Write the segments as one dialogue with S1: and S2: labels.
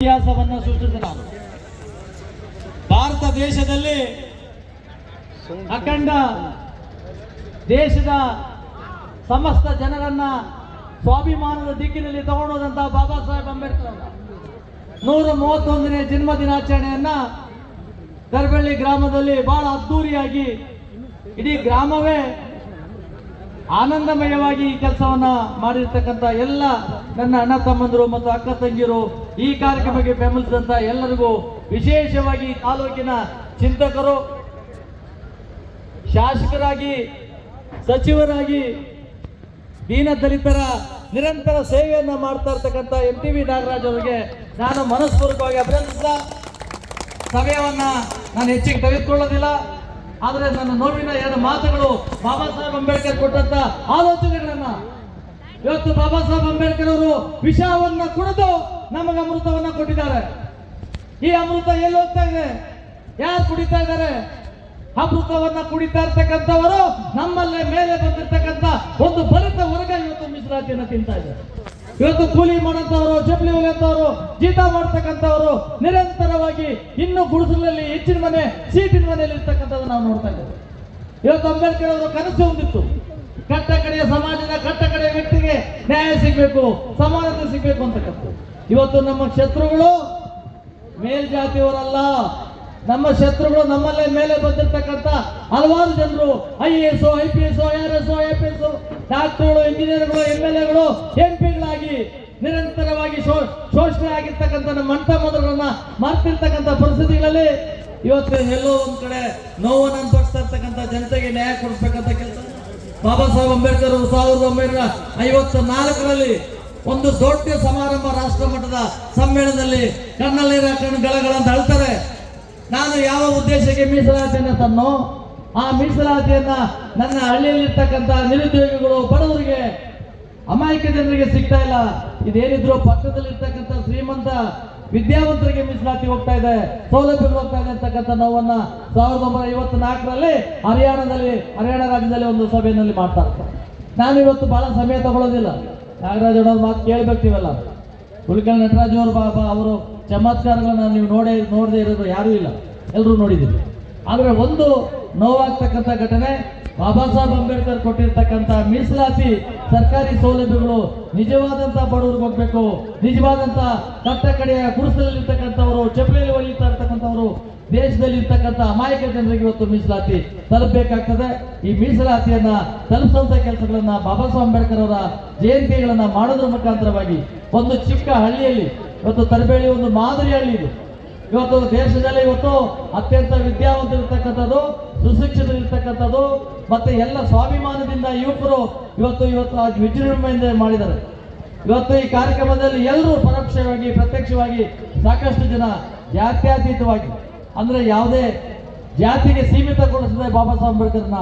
S1: ಇತಿಹಾಸವನ್ನು ಸೃಷ್ಟಿಸಿದ ಭಾರತ ದೇಶದಲ್ಲಿ ಅಖಂಡ ದೇಶದ ಸಮಸ್ತ ಜನರನ್ನ ಸ್ವಾಭಿಮಾನದ ದಿಕ್ಕಿನಲ್ಲಿ ತಗೊಂಡೋದಂತ ಬಾಬಾ ಸಾಹೇಬ್ ಅಂಬೇಡ್ಕರ್ 131ನೇ ಜನ್ಮ ದಿನಾಚರಣೆಯನ್ನ ಕರ್ಬಳ್ಳಿ ಗ್ರಾಮದಲ್ಲಿ ಬಹಳ ಅದ್ದೂರಿಯಾಗಿ ಇಡೀ ಗ್ರಾಮವೇ ಆನಂದಮಯವಾಗಿ ಈ ಕೆಲಸವನ್ನ ಮಾಡಿರ್ತಕ್ಕಂಥ ಎಲ್ಲ ನನ್ನ ಅಣ್ಣ ತಮ್ಮಂದರು ಮತ್ತು ಅಕ್ಕ ತಂಗಿಯರು, ಈ ಕಾರ್ಯಕ್ರಮಕ್ಕೆ ಬೆಂಬಲಿಸಿದಂತ ಎಲ್ಲರಿಗೂ, ವಿಶೇಷವಾಗಿ ತಾಲೂಕಿನ ಚಿಂತಕರು, ಶಾಸಕರಾಗಿ, ಸಚಿವರಾಗಿ, ದೀನ ದಲಿತರ ನಿರಂತರ ಸೇವೆಯನ್ನ ಮಾಡ್ತಾ ಇರ್ತಕ್ಕಂಥ MTV ನಾಗರಾಜ್ ಅವರಿಗೆ ನಾನು ಮನಸ್ಪೂರ್ವಕವಾಗಿ ಅಭಿನಂದಿಸಿದ. ಸಮಯವನ್ನ ನಾನು ಹೆಚ್ಚಿಗೆ ತೆಗೆದುಕೊಳ್ಳೋದಿಲ್ಲ, ಆದರೆ ನನ್ನ ನೋವಿನ ಎರಡು ಮಾತುಗಳು ಬಾಬಾ ಸಾಹೇಬ್ ಅಂಬೇಡ್ಕರ್ ಕೊಟ್ಟಂತ ಆಲೋಚನೆಗಳನ್ನ, ಇವತ್ತು ಬಾಬಾ ಸಾಹೇಬ್ ಅಂಬೇಡ್ಕರ್ ಅವರು ವಿಷವನ್ನ ಕುಡಿದು ನಮಗೆ ಅಮೃತವನ್ನ ಕೊಟ್ಟಿದ್ದಾರೆ. ಈ ಅಮೃತ ಎಲ್ಲಿ ಹೋಗ್ತಾ ಇದೆ? ಯಾರು ಕುಡಿತಾ ಇದ್ದಾರೆ? ಅಮೃತವನ್ನ ಕುಡಿತಾ ಇರ್ತಕ್ಕಂಥವರು ನಮ್ಮಲ್ಲೇ ಮೇಲೆ ಬಂದಿರ್ತಕ್ಕಂಥ ಒಂದು ಬಲಿತ ವರ್ಗ ಇವತ್ತು ಮೀಸಲಾತಿಯನ್ನು ತಿಂತಾ ಇದ್ದಾರೆ. ಇವತ್ತು ಕೂಲಿ ಮಾಡಂತವರು, ಚಪ್ಪಲಿ ಹೊಲಿಯಂತವರು, ಜೀತ ಮಾಡ್ತಕ್ಕಂಥವರು ನಿರಂತರವಾಗಿ ಇನ್ನು ಗುಡಿಸಲಲ್ಲಿ ಹೆಚ್ಚಿನ ಮನೆ, ಸೀಟಿನ ಮನೆಯಲ್ಲಿ ಇರ್ತಕ್ಕಂಥದ್ದು ನಾವು ನೋಡ್ತಾ ಇದ್ದೇವೆ. ಇವತ್ತು ಅಂಬೇಡ್ಕರ್ ಅವರು ಕನಸು ಹೊಂದಿತ್ತು, ಕಟ್ಟ ಕಡೆಯ ಸಮಾಜದ ಕಟ್ಟ ಕಡೆಯ ವ್ಯಕ್ತಿಗೆ ನ್ಯಾಯ ಸಿಗಬೇಕು, ಸಮಾನತೆ ಸಿಗಬೇಕು ಅಂತಕ್ಕಂಥ. ಇವತ್ತು ನಮ್ಮ ಶತ್ರುಗಳು ಮೇಲ್ಜಾತಿಯವರಲ್ಲ, ನಮ್ಮ ಶತ್ರುಗಳು ನಮ್ಮಲ್ಲೇ ಮೇಲೆ ಬಂದಿರ್ತಕ್ಕಂಥ ಹಲವಾರು ಜನರು, IAS, IPS, IRS, IPS, ಡಾಕ್ಟರ್ಗಳು, ಇಂಜಿನಿಯರ್ಗಳು, MLAಗಳು, MP ಗಳಾಗಿ ನಿರಂತರವಾಗಿ ಶೋಷಣೆ ಆಗಿರ್ತಕ್ಕಂಥ ನಮ್ಮ ಮಂಟ ಮೊದಲನ್ನ ಮಾಡ್ತಿರ್ತಕ್ಕಂಥ ಪರಿಸ್ಥಿತಿಗಳಲ್ಲಿ ಇವತ್ತು ಎಲ್ಲೋ ಒಂದ್ ಕಡೆ ನೋವನ್ನು ಅನುಭವಿಸ್ತಾ ಇರ್ತಕ್ಕಂಥ ಜನತೆಗೆ ನ್ಯಾಯ ಕೊಡಿಸ್ಬೇಕಂತ ಕೆಲಸ ಬಾಬಾ ಸಾಹೇಬ್ ಅಂಬೇಡ್ಕರ್ 1954ರಲ್ಲಿ ಒಂದು ದೊಡ್ಡ ಸಮಾರಂಭ, ರಾಷ್ಟ್ರ ಮಟ್ಟದ ಸಮ್ಮೇಳನದಲ್ಲಿ ಕಣ್ಣಲ್ಲಿರ ಕಣ್ಣುಗಳಂತ ಅಳ್ತಾರೆ. ನಾನು ಯಾವ ಉದ್ದೇಶಕ್ಕೆ ಮೀಸಲಾತಿಯನ್ನು ತನ್ನೋ ಆ ಮೀಸಲಾತಿಯನ್ನ ನನ್ನ ಹಳ್ಳಿಯಲ್ಲಿರ್ತಕ್ಕಂಥ ನಿರುದ್ಯೋಗಿಗಳು, ಬಡವರಿಗೆ, ಅಮಾಯಕ ಜನರಿಗೆ ಸಿಗ್ತಾ ಇಲ್ಲ. ಇದೇನಿದ್ರು ಪಕ್ಕದಲ್ಲಿರ್ತಕ್ಕಂಥ ಶ್ರೀಮಂತ ವಿದ್ಯಾವಂತರಿಗೆ ಮೀಸಲಾತಿ ಹೋಗ್ತಾ ಇದೆ, ಸೌಲಭ್ಯಗಳು ಹೋಗ್ತಾ ಇದೆ ಅಂತಕ್ಕಂಥ ನೋವನ್ನ 1954ರಲ್ಲಿ ಹರಿಯಾಣ ರಾಜ್ಯದಲ್ಲಿ ಒಂದು ಸಭೆಯಲ್ಲಿ ಮಾಡ್ತಾ ಇರ್ತಾರೆ. ನಾನು ಇವತ್ತು ಬಹಳ ಸಮಯ ತಗೊಳ್ಳೋದಿಲ್ಲ, ನಾಗರಾಜ್ ಅವ್ರ ಮಾತು ಕೇಳ್ಬೇಕಿವಲ್ಲ. ಹುಲಿಕಲ್ ನಟರಾಜ್ ಅವರು ಚಮತ್ಕಾರಗಳನ್ನ ನೀವು ನೋಡದೇ ಇರೋದು ಯಾರೂ ಇಲ್ಲ, ಎಲ್ಲರೂ ನೋಡಿದ್ದೀವಿ. ಆದರೆ ಒಂದು ನೋವಾಗ್ತಕ್ಕಂಥ ಘಟನೆ, ಬಾಬಾ ಸಾಹೇಬ್ ಅಂಬೇಡ್ಕರ್ ಕೊಟ್ಟಿರ್ತಕ್ಕಂಥ ಮೀಸಲಾತಿ ಸರ್ಕಾರಿ ಸೌಲಭ್ಯಗಳು ನಿಜವಾದಂಥ ಬಡವರಿಗೆ ಹೋಗ್ಬೇಕು, ನಿಜವಾದಂಥ ಕಟ್ಟ ಕಡೆಯ ಗುಡಿಸಲಲ್ಲಿರ್ತಕ್ಕಂಥವರು, ಚಪ್ಪಲಿಯಲ್ಲಿ ಹೊಲಿತಾ ಇರ್ತಕ್ಕಂಥವರು, ದೇಶದಲ್ಲಿ ಇರ್ತಕ್ಕಂಥ ಅಮಾಯಕ ಜನರಿಗೆ ಇವತ್ತು ಮೀಸಲಾತಿ ತಲುಪಬೇಕಾಗ್ತದೆ. ಈ ಮೀಸಲಾತಿಯನ್ನ ತಲುಪಿಸುವಂತ ಕೆಲಸಗಳನ್ನ ಬಾಬಾ ಸಾಹೇಬ್ ಅಂಬೇಡ್ಕರ್ ಅವರ ಜಯಂತಿಗಳನ್ನ ಮಾಡೋದ್ರ ಮುಖಾಂತರವಾಗಿ ಒಂದು ಚಿಕ್ಕ ಹಳ್ಳಿಯಲ್ಲಿ, ಇವತ್ತು ತರಬೇಳಿ ಒಂದು ಮಾದರಿ ಹಳ್ಳಿ ಇದು. ಇವತ್ತು ದೇಶದಲ್ಲಿ ಇವತ್ತು ಅತ್ಯಂತ ವಿದ್ಯಾವಂತರಿರ್ತಕ್ಕಂಥದ್ದು, ಸುಶಿಕ್ಷಿತರಿರ್ತಕ್ಕಂಥದ್ದು, ಮತ್ತೆ ಎಲ್ಲ ಸ್ವಾಭಿಮಾನದಿಂದ ಯುವಕರು ಇವತ್ತು ವಿಜೃಂಭಣೆಯಿಂದ ಮಾಡಿದ್ದಾರೆ. ಇವತ್ತು ಈ ಕಾರ್ಯಕ್ರಮದಲ್ಲಿ ಎಲ್ಲರೂ ಪರೋಕ್ಷವಾಗಿ, ಪ್ರತ್ಯಕ್ಷವಾಗಿ ಸಾಕಷ್ಟು ಜನ ಜಾತ್ಯತೀತವಾಗಿ, ಅಂದ್ರೆ ಯಾವುದೇ ಜಾತಿಗೆ ಸೀಮಿತಗೊಳಿಸದೆ ಬಾಬಾ ಸಾಹೇಬ್ ಅಂಬೇಡ್ಕರ್ನ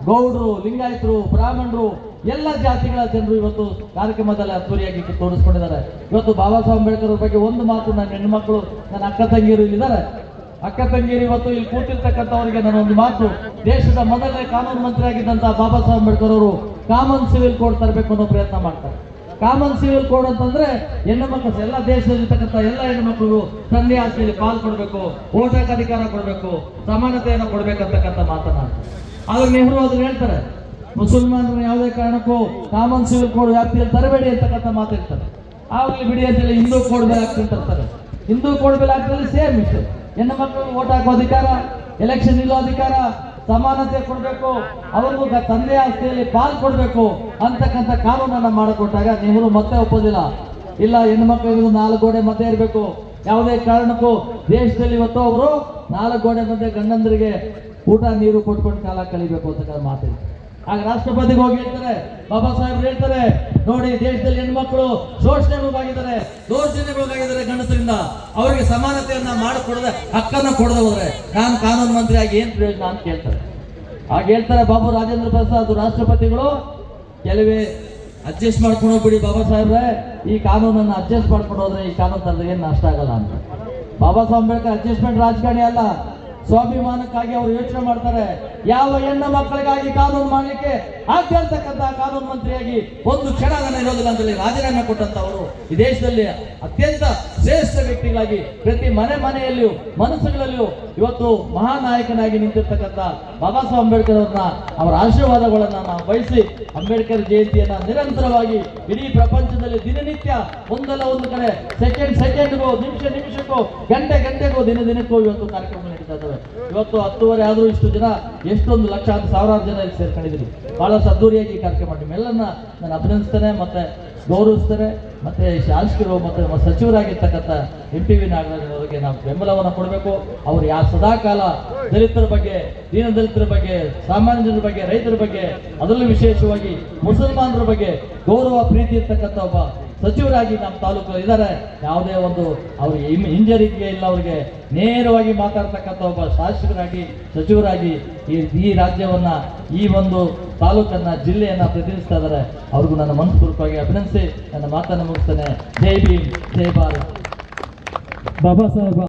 S1: ಗೌಡರು, ಲಿಂಗಾಯತರು, ಬ್ರಾಹ್ಮಣರು, ಎಲ್ಲ ಜಾತಿಗಳ ಜನರು ಇವತ್ತು ಕಾರ್ಯಕ್ರಮದಲ್ಲಿ ಅದ್ದೂರಿಯಾಗಿ ತೋರಿಸ್ಕೊಂಡಿದ್ದಾರೆ. ಇವತ್ತು ಬಾಬಾ ಸಾಹೇಬ್ ಅಂಬೇಡ್ಕರ್ ಬಗ್ಗೆ ಒಂದು ಮಾತು, ನನ್ನ ಹೆಣ್ಮಕ್ಳು, ನನ್ನ ಅಕ್ಕ ತಂಗಿಯರು ಇಲ್ಲಿದ್ದಾರೆ, ಅಕ್ಕ ತಂಗಿಯರು ಇವತ್ತು ಇಲ್ಲಿ ಕೂತಿರ್ತಕ್ಕಂಥವರಿಗೆ ನಾನು ಒಂದು ಮಾತು, ದೇಶದ ಮೊದಲನೇ ಕಾನೂನು ಮಂತ್ರಿ ಆಗಿದ್ದಂತ ಬಾಬಾ ಸಾಹೇಬ್ ಅಂಬೇಡ್ಕರ್ ಅವರು ಕಾಮನ್ ಸಿವಿಲ್ ಕೋಡ್ ತರಬೇಕು ಅನ್ನೋ ಪ್ರಯತ್ನ ಮಾಡ್ತಾರೆ. ಕಾಮನ್ ಸಿವಿಲ್ ಕೋಡ್ ಅಂತಂದ್ರೆ ಹೆಣ್ಣು ಮಕ್ಕಳು, ಎಲ್ಲ ದೇಶದಲ್ಲಿರ್ತಕ್ಕಂಥ ಎಲ್ಲ ಹೆಣ್ಣು ಮಕ್ಕಳು ತಂದೆ ಆಸ್ತಿಯಲ್ಲಿ ಪಾಲ್ ಕೊಡಬೇಕು, ಓಟಾಕ ಅಧಿಕಾರ ಕೊಡಬೇಕು, ಸಮಾನತೆಯನ್ನು ಕೊಡ್ಬೇಕಂತಕ್ಕಂಥ ಮಾತನಾಡ್ತಾರೆ. ಆದ್ರೆ ನೆಹರು ಅದನ್ನ ಹೇಳ್ತಾರೆ, ಮುಸಲ್ಮಾನರನ್ನ ಯಾವುದೇ ಕಾರಣಕ್ಕೂ ಕಾಮನ್ ಸಿವಿಲ್ ಕೋಡ್ ವ್ಯಾಪ್ತಿಯಲ್ಲಿ ತರಬೇಡಿ ಅಂತಕ್ಕಂಥ ಮಾತಿರ್ತಾರೆ. ಆವಾಗಲೇ ಬಿಡಿ ಅಂತೇಳಿ ಹಿಂದೂ ಕೋಡ್ ಮೇಲೆ ಆಗ್ತಿರ್ತಾರೆ. ಹಿಂದೂ ಕೋಡ್ ಮೇಲೆ ಆಗ್ತದೆ ಸೇಮ್ ಇಷ್ಟು, ಹೆಣ್ಣು ಮಕ್ಕಳು ಓಟ್ ಹಾಕೋ ಅಧಿಕಾರ, ಎಲೆಕ್ಷನ್ ನಿಲ್ಲೋ ಅಧಿಕಾರ, ಸಮಾನತೆ ಕೊಡಬೇಕು, ಅವ್ರಿಗೂ ತಂದೆ ಆಸ್ತಿಯಲ್ಲಿ ಪಾಲ್ ಕೊಡಬೇಕು ಅಂತಕ್ಕಂಥ ಕಾನೂನನ್ನ ಮಾಡಿಕೊಟ್ಟಾಗ ನೆಹರು ಮತ್ತೆ ಒಪ್ಪೋದಿಲ್ಲ. ಇಲ್ಲ, ಹೆಣ್ಣು ಮಕ್ಕಳಿಗೆ 4 ಗೋಡೆ ಮಧ್ಯೆ ಇರಬೇಕು, ಯಾವುದೇ ಕಾರಣಕ್ಕೂ ದೇಶದಲ್ಲಿ ಇವತ್ತು ಅವರು 4 ಗೋಡೆ ಮಧ್ಯೆ ಗಂಡಂದರಿಗೆ ಊಟ ನೀರು ಕೊಟ್ಕೊಂಡು ಕಾಲ ಕಳಿಬೇಕು ಅಂತಕ್ಕಂಥ ಮಾತಿದೆ. ಆಗ ರಾಷ್ಟ್ರಪತಿಗೆ ಹೋಗಿ ಹೇಳ್ತಾರೆ, ಬಾಬಾ ಸಾಹೇಬ್ ಹೇಳ್ತಾರೆ, ನೋಡಿ ದೇಶದಲ್ಲಿ ಹೆಣ್ಮಕ್ಳು ಶೋಷಣೆಗೊಳಗಾಗಿದ್ದಾರೆ, ದೌರ್ಜನ್ಯಗೊಳಗಾಗಿದ್ದಾರೆ ಗಂಡಸರಿಂದ, ಅವರಿಗೆ ಸಮಾನತೆಯನ್ನ ಮಾಡಿಕೊಡದೆ, ಹಕ್ಕನ್ನ ಕೊಡದೆ ಹೋದ್ರೆ ನಾನು ಕಾನೂನು ಮಂತ್ರಿ ಆಗಿ ಏನ್ ಪ್ರಯೋಜನ ಅಂತ ಕೇಳ್ತಾರೆ. ಆಗ ಹೇಳ್ತಾರೆ ಬಾಬು ರಾಜೇಂದ್ರ ಪ್ರಸಾದ್ ರಾಷ್ಟ್ರಪತಿಗಳು, ಕೆಲವೇ ಅಡ್ಜಸ್ಟ್ ಮಾಡ್ಕೊಂಡು ಹೋಗ್ಬಿಡಿ ಬಾಬಾ ಸಾಹೇಬ್ರೆ, ಈ ಕಾನೂನನ್ನು ಅಡ್ಜಸ್ಟ್ ಮಾಡ್ಕೊಂಡು ಹೋದ್ರೆ ಈ ಕಾನೂನು ತಂದ್ರೆ ಏನು ನಷ್ಟ ಆಗಲ್ಲ ಅಂತ. ಬಾಬಾ ಸಾಹೇಬ್ ಅಂಬೇಡ್ಕರ್ ಅಡ್ಜಸ್ಟ್ಮೆಂಟ್ ರಾಜಕಾರಣಿ ಅಲ್ಲ, ಸ್ವಾಭಿಮಾನಕ್ಕಾಗಿ ಅವರು ಯೋಚನೆ ಮಾಡ್ತಾರೆ. ಯಾವ ಹೆಣ್ಣು ಮಕ್ಕಳಿಗಾಗಿ ಕಾನೂನು ಮಾಡಲಿಕ್ಕೆ ಆಗ್ತಿರ್ತಕ್ಕಂಥ ಕಾನೂನು ಮಂತ್ರಿಯಾಗಿ ಒಂದು ಕ್ಷಣ ನಾನು ಇರೋದಿಲ್ಲ ಅಂತೇಳಿ ರಾಜೀನಾಮೆ ಕೊಟ್ಟಂತವರು ಈ ದೇಶದಲ್ಲಿ ಅತ್ಯಂತ ಶ್ರೇಷ್ಠ ವ್ಯಕ್ತಿಗಳಾಗಿ ಪ್ರತಿ ಮನೆಯಲ್ಲಿಯೂ ಮನಸ್ಸುಗಳಲ್ಲಿಯೂ ಇವತ್ತು ಮಹಾನಾಯಕನಾಗಿ ನಿಂತಿರ್ತಕ್ಕಂಥ ಬಾಬಾ ಸಾಹೇಬ್ ಅಂಬೇಡ್ಕರ್ ಅವ್ರನ್ನ ಅವರ ಆಶೀರ್ವಾದಗಳನ್ನ ನಾವು ಬಯಸಿ ಅಂಬೇಡ್ಕರ್ ಜಯಂತಿಯನ್ನ ನಿರಂತರವಾಗಿ ಇಡೀ ಪ್ರಪಂಚದಲ್ಲಿ ದಿನನಿತ್ಯ ಒಂದಲ್ಲ ಒಂದು ಕಡೆ ಸೆಕೆಂಡ್ಗೂ ನಿಮಿಷಕ್ಕೂ ಗಂಟೆಗೂ ದಿನಕ್ಕೂ ಇವತ್ತು ಕಾರ್ಯಕ್ರಮ ನಡೀತಾ ಇದ್ದಾವೆ. ಇವತ್ತು 10:30 ಆದ್ರೂ ಇಷ್ಟು ಜನ ಎಷ್ಟೊಂದು ಲಕ್ಷಾಂತರ ಸಾವಿರಾರು ಜನ ಇಲ್ಲಿ ಸೇರ್ಕೊಂಡಿದ್ದೀರಿ. ಬಹಳ ಸದ್ದೂರಿಯಾಗಿ ಈ ಕಾರ್ಯಕ್ರಮ ನಿಮ್ಮೆಲ್ಲರನ್ನ ನಾನು ಅಭಿನಂದಿಸ್ತೇನೆ ಮತ್ತೆ ಗೌರವಿಸ್ತೇನೆ. ಮತ್ತೆ ಶಾಸಕರು ಮತ್ತೆ ಸಚಿವರಾಗಿರ್ತಕ್ಕಂಥ MPV ನಾಗರಾಜ್ ಅವರಿಗೆ ನಾವು ಬೆಂಬಲವನ್ನು ಕೊಡಬೇಕು. ಅವರು ಸದಾಕಾಲ ದಲಿತರ ಬಗ್ಗೆ, ದೀನ ದಲಿತರ ಬಗ್ಗೆ, ಸಾಮಾನ್ಯ ಜನರ ಬಗ್ಗೆ, ರೈತರ ಬಗ್ಗೆ, ಅದರಲ್ಲೂ ವಿಶೇಷವಾಗಿ ಮುಸಲ್ಮಾನರ ಬಗ್ಗೆ ಗೌರವ ಪ್ರೀತಿ ಇರ್ತಕ್ಕಂಥ ಒಬ್ಬ ಸಚಿವರಾಗಿ ನಮ್ಮ ತಾಲೂಕು ಇದ್ದಾರೆ. ಯಾವುದೇ ಒಂದು ಅವ್ರಿಗೆ ಹಿಂಜರಿಕೆ ಇಲ್ಲ, ಅವ್ರಿಗೆ ನೇರವಾಗಿ ಮಾತಾಡ್ತಕ್ಕಂಥ ಒಬ್ಬ ಶಾಸಕರಾಗಿ ಸಚಿವರಾಗಿ ಈ ರಾಜ್ಯವನ್ನ, ಈ ಒಂದು ತಾಲೂಕನ್ನ, ಜಿಲ್ಲೆಯನ್ನ ಪ್ರತಿನಿಧಿಸ್ತಾ ಇದ್ದಾರೆ. ಅವ್ರಿಗೂ ನನ್ನ ಮನಸ್ಪೂರ್ವಕವಾಗಿ ಅಭಿನಂದಿಸಿ ನನ್ನ ಮಾತನ್ನು ಮುಗಿಸ್ತೇನೆ. ಜೈ ಭೀಮ್, ಜೈ ಭಾರತ್.
S2: ಬಾಬಾ ಸಾಹೇಬ್